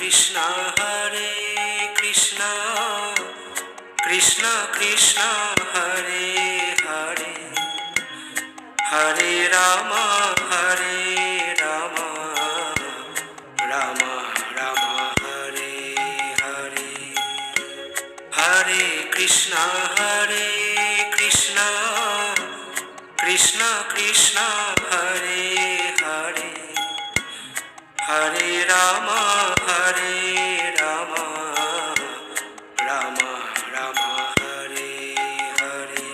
Krishna Hare Krishna Krishna Krishna Hare Hare Hare Rama Hare Rama Rama Rama Hare Hare Hare Krishna Krishna Krishna Hare Hare Hare Rama Hare Rama Rama Rama Hare Hare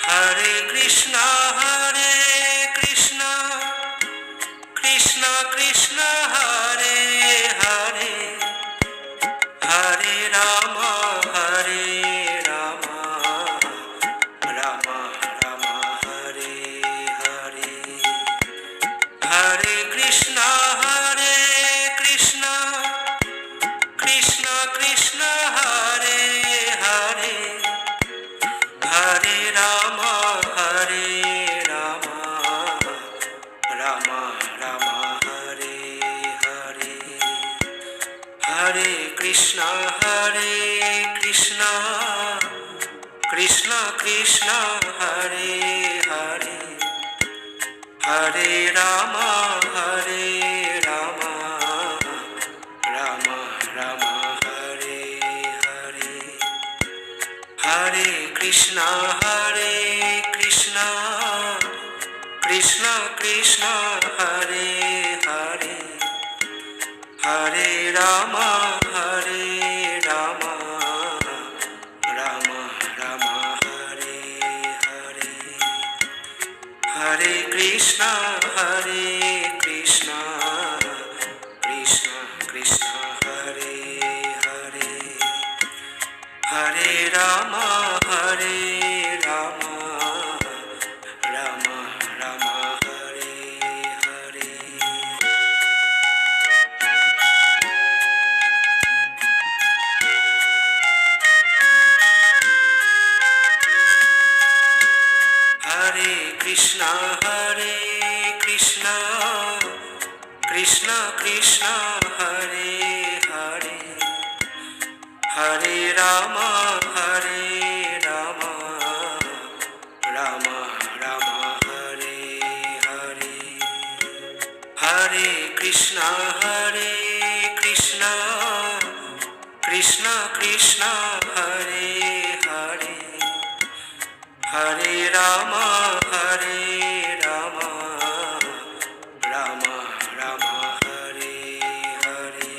Hare Krishna Krishna Krishna Hare Hare Hare Rama Hare Rama Rama Rama Hare Hare Hare Krishna Krishna Krishna Hare Hare Hare Rama Hare Rama Rama Rama Hare Hare Hare Krishna Krishna Krishna Hare Hare Hare Rama Hare Rama Rama Rama Hare Hare Hare Krishna Krishna Krishna Hare Hare Hare Rama Hare Rama Rama Rama Hare Hare Hare Krishna Krishna Krishna Hare Hare Hare Rama Hare Rama Rama Rama Hare Hare Hare Krishna Krishna Krishna Hare Hare Hare Rama Hare Rama Rama Rama Hare Hare Hare Krishna Krishna Krishna Hare Hare Hare Rama Hare Rama Rama Rama Hare Hare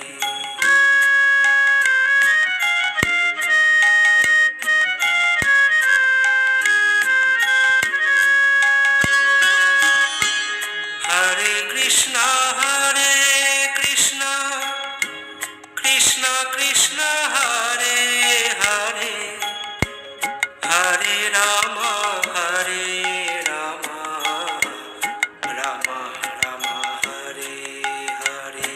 Hare Krishna Krishna Hare Hare Hare Rama Hare Rama Rama Rama Hare Hare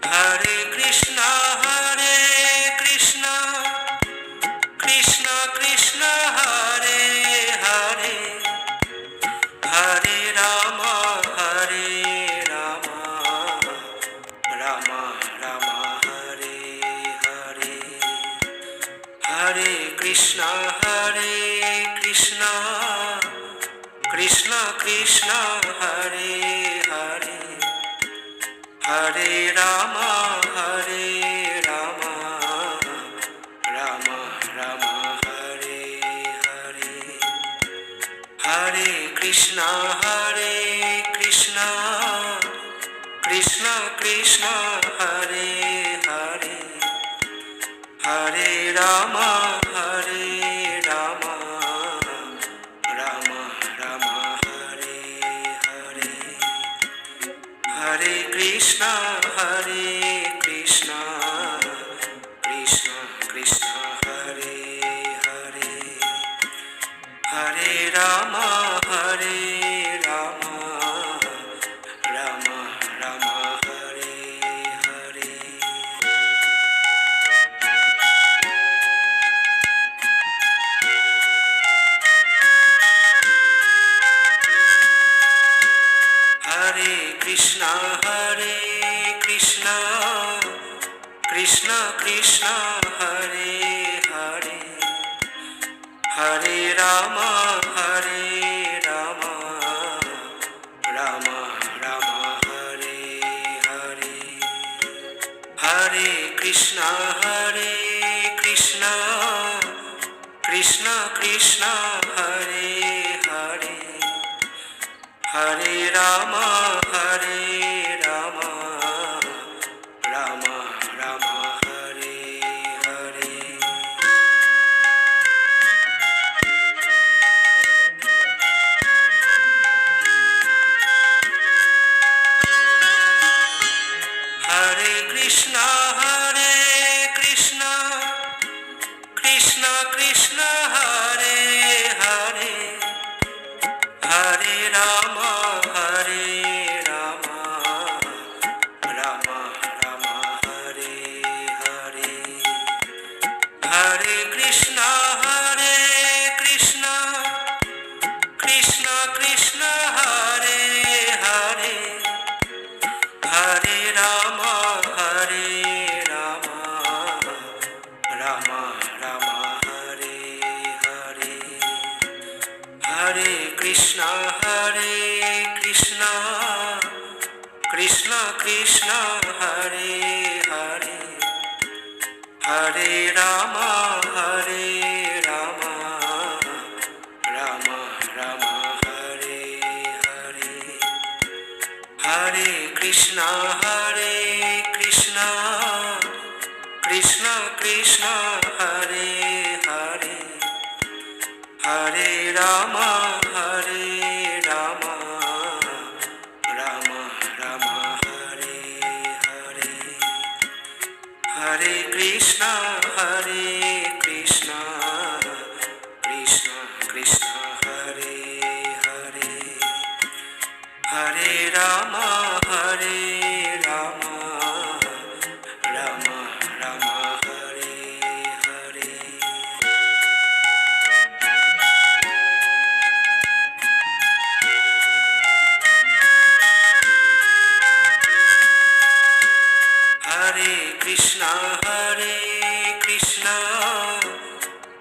Hare Krishna Krishna Hare Hare Hare Rama Hare Rama Rama Rama Hare Hare Hare Krishna Krishna Hare Hare Hare Rama Hare Rama Rama Rama Hare Hare Hare Krishna Krishna Hare Hare Hare Rama Hare Rama Rama Rama Hare Hare Hare Krishna Krishna Hare Hare Hare Rama Hare Rama Rama Rama Hare Hare Krishna Hare Hare Hare Ram Ram Ram Hare Hare Hare Krishna Krishna Krishna Hare Hare Hare Ram Ram Ram Hare Hare Hare Krishna Krishna Krishna Hare Hare Hare Ram Ram Ram Hare Hare Hare Krishna Krishna Krishna Hare Hare Hare Ram Ram Ram Hare Hare Hare Krishna Krishna Krishna Hare Hare Hare Ram Ram Ram Hare Hare Hare Krishna Krishna Krishna Hare Hare Hare Ram Ram Ram Hare Hare Hare Krishna Krishna Krishna Hare Hare Hare Ram Ram Ram Hare Hare Hare Krishna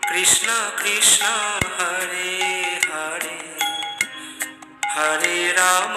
Krishna Krishna Hare Hare Hare Ram